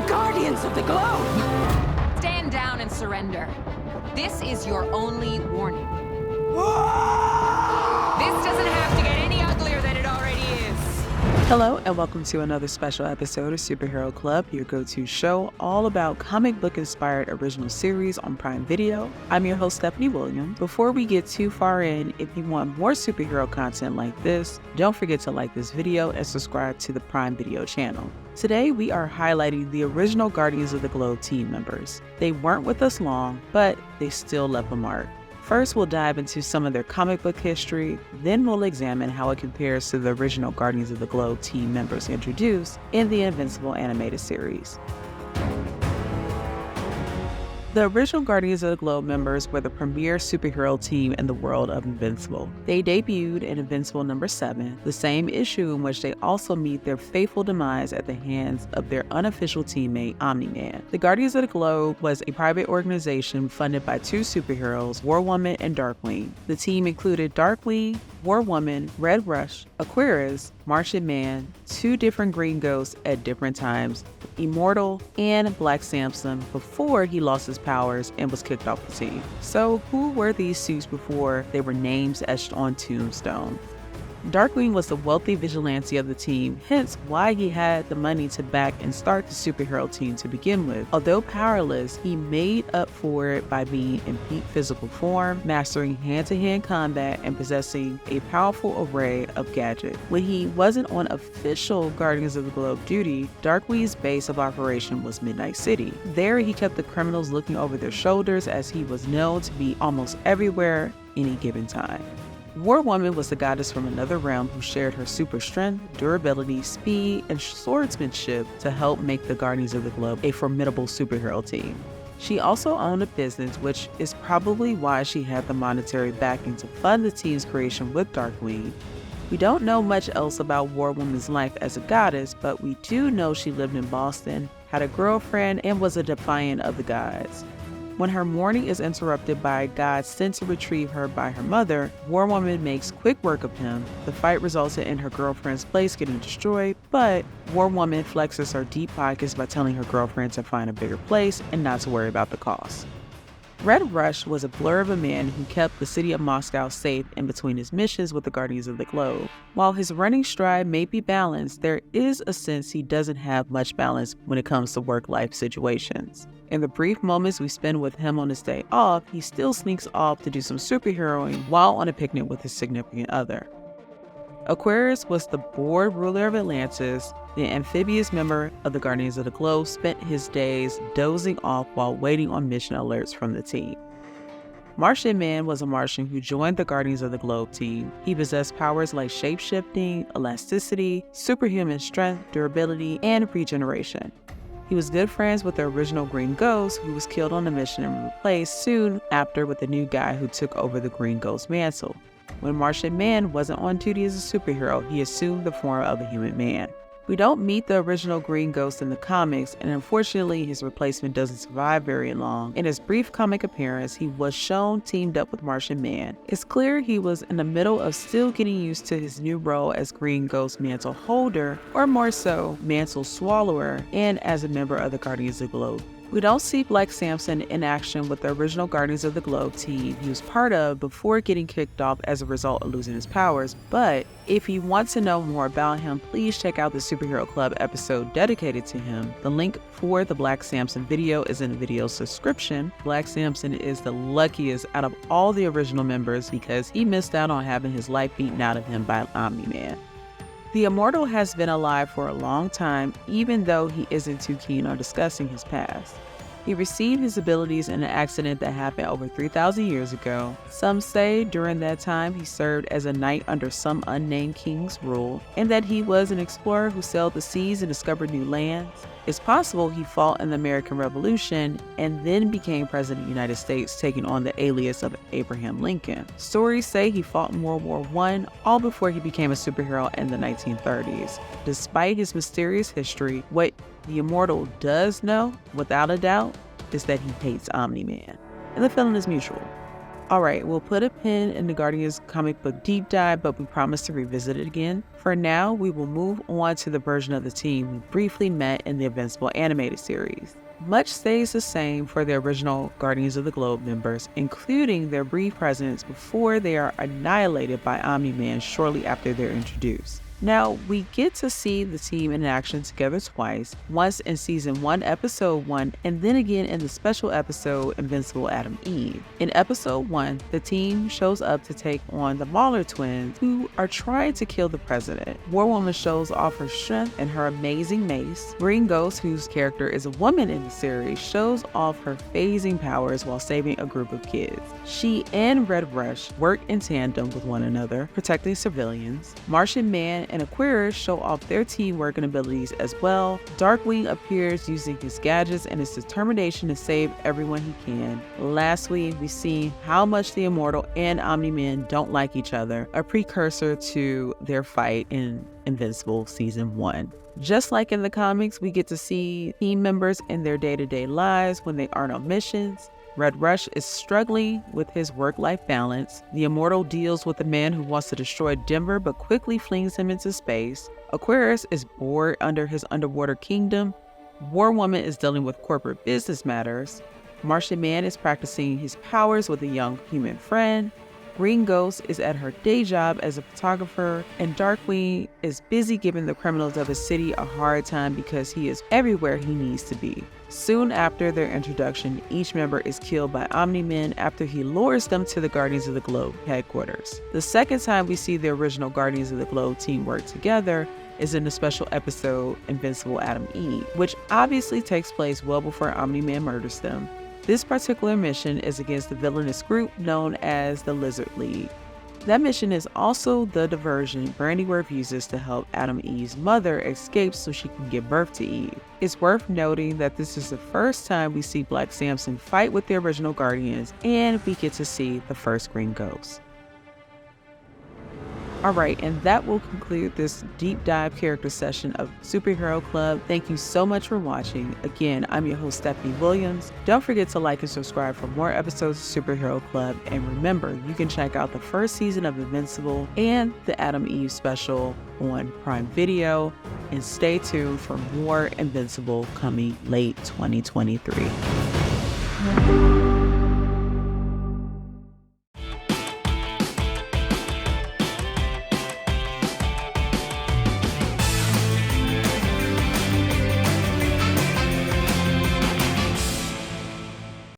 The Guardians of the Globe! Stand down and surrender. This is your only warning. This doesn't have to get any uglier than it already is. Hello and welcome to another special episode of Superhero Club, your go-to show all about comic book inspired original series on Prime Video. I'm your host Stephanie Williams. Before we get too far in, if you want more superhero content like this, don't forget to like this video and subscribe to the Prime Video channel. Today we are highlighting the original Guardians of the Globe team members. They weren't with us long, but they still left a mark. First, we'll dive into some of their comic book history, then we'll examine how it compares to the original Guardians of the Globe team members introduced in the Invincible animated series. The original Guardians of the Globe members were the premier superhero team in the world of Invincible. They debuted in Invincible number 7, the same issue in which they also meet their fateful demise at the hands of their unofficial teammate, Omni-Man. The Guardians of the Globe was a private organization funded by two superheroes, War Woman and Darkwing. The team included Darkwing, War Woman, Red Rush, Aquarius, Martian Man, two different Green Ghosts at different times, Immortal, and Black Samson before he lost his powers and was kicked off the team. So who were these suits before they were names etched on tombstones? Darkwing was the wealthy vigilante of the team, hence why he had the money to back and start the superhero team to begin with. Although powerless, he made up for it by being in peak physical form, mastering hand-to-hand combat, and possessing a powerful array of gadgets. When he wasn't on official Guardians of the Globe duty, Darkwing's base of operation was Midnight City. There he kept the criminals looking over their shoulders, as he was known to be almost everywhere any given time. War Woman was the goddess from another realm who shared her super strength, durability, speed, and swordsmanship to help make the Guardians of the Globe a formidable superhero team. She also owned a business, which is probably why she had the monetary backing to fund the team's creation with Darkwing. We don't know much else about War Woman's life as a goddess, but we do know she lived in Boston, had a girlfriend, and was a defiant of the gods. When her mourning is interrupted by a god sent to retrieve her by her mother, War Woman makes quick work of him. The fight resulted in her girlfriend's place getting destroyed, but War Woman flexes her deep pockets by telling her girlfriend to find a bigger place and not to worry about the cost. Red Rush was a blur of a man who kept the city of Moscow safe in between his missions with the Guardians of the Globe. While his running stride may be balanced, there is a sense he doesn't have much balance when it comes to work-life situations. In the brief moments we spend with him on his day off, he still sneaks off to do some superheroing while on a picnic with his significant other. Aquarius was the board ruler of Atlantis. The amphibious member of the Guardians of the Globe spent his days dozing off while waiting on mission alerts from the team. Martian Man was a Martian who joined the Guardians of the Globe team. He possessed powers like shape-shifting, elasticity, superhuman strength, durability, and regeneration. He was good friends with the original Green Ghost, who was killed on a mission and replaced soon after with a new guy who took over the Green Ghost mantle. When Martian Man wasn't on duty as a superhero, he assumed the form of a human man. We don't meet the original Green Ghost in the comics, and unfortunately his replacement doesn't survive very long. In his brief comic appearance, he was shown teamed up with Martian Man. It's clear he was in the middle of still getting used to his new role as Green Ghost mantle holder, or more so, mantle swallower, and as a member of the Guardians of the Globe. We don't see Black Samson in action with the original Guardians of the Globe team he was part of before getting kicked off as a result of losing his powers, but if you want to know more about him, please check out the Superhero Club episode dedicated to him. The link for the Black Samson video is in the video description. Black Samson is the luckiest out of all the original members because he missed out on having his life beaten out of him by Omni-Man. The Immortal has been alive for a long time, even though he isn't too keen on discussing his past. He received his abilities in an accident that happened over 3,000 years ago. Some say during that time he served as a knight under some unnamed king's rule, and that he was an explorer who sailed the seas and discovered new lands. It's possible he fought in the American Revolution and then became President of the United States, taking on the alias of Abraham Lincoln. Stories say he fought in World War I, all before he became a superhero in the 1930s. Despite his mysterious history, what the Immortal does know, without a doubt, is that he hates Omni-Man, and the feeling is mutual. Alright, we'll put a pin in the Guardians comic book deep dive, but we promise to revisit it again. For now, we will move on to the version of the team we briefly met in the Invincible animated series. Much stays the same for the original Guardians of the Globe members, including their brief presence before they are annihilated by Omni-Man shortly after they're introduced. Now, we get to see the team in action together twice, once in Season 1, Episode 1, and then again in the special episode Invincible Adam Eve. In Episode 1, the team shows up to take on the Mauler twins, who are trying to kill the president. War Woman shows off her strength and her amazing mace. Green Ghost, whose character is a woman in the series, shows off her phasing powers while saving a group of kids. She and Red Rush work in tandem with one another, protecting civilians. Martian Man and Aquarius show off their teamwork and abilities as well. Darkwing appears using his gadgets and his determination to save everyone he can. Lastly, we see how much the Immortal and Omni-Man don't like each other, a precursor to their fight in Invincible Season 1. Just like in the comics, we get to see team members in their day-to-day lives when they aren't on missions. Red Rush is struggling with his work-life balance. The Immortal deals with a man who wants to destroy Denver but quickly flings him into space. Aquarius is bored under his underwater kingdom. War Woman is dealing with corporate business matters. Martian Man is practicing his powers with a young human friend. Green Ghost is at her day job as a photographer, and Darkwing is busy giving the criminals of his city a hard time because he is everywhere he needs to be. Soon after their introduction, each member is killed by Omni-Man after he lures them to the Guardians of the Globe headquarters. The second time we see the original Guardians of the Globe team work together is in the special episode Invincible Adam Eve, which obviously takes place well before Omni-Man murders them. This particular mission is against the villainous group known as the Lizard League. That mission is also the diversion Brandy Worth uses to help Adam Eve's mother escape so she can give birth to Eve. It's worth noting that this is the first time we see Black Samson fight with the original Guardians, and we get to see the first Green Ghost. Alright, and that will conclude this deep dive character session of Superhero Club. Thank you so much for watching. Again, I'm your host, Stephanie Williams. Don't forget to like and subscribe for more episodes of Superhero Club. And remember, you can check out the first season of Invincible and the Adam Eve special on Prime Video. And stay tuned for more Invincible coming late 2023.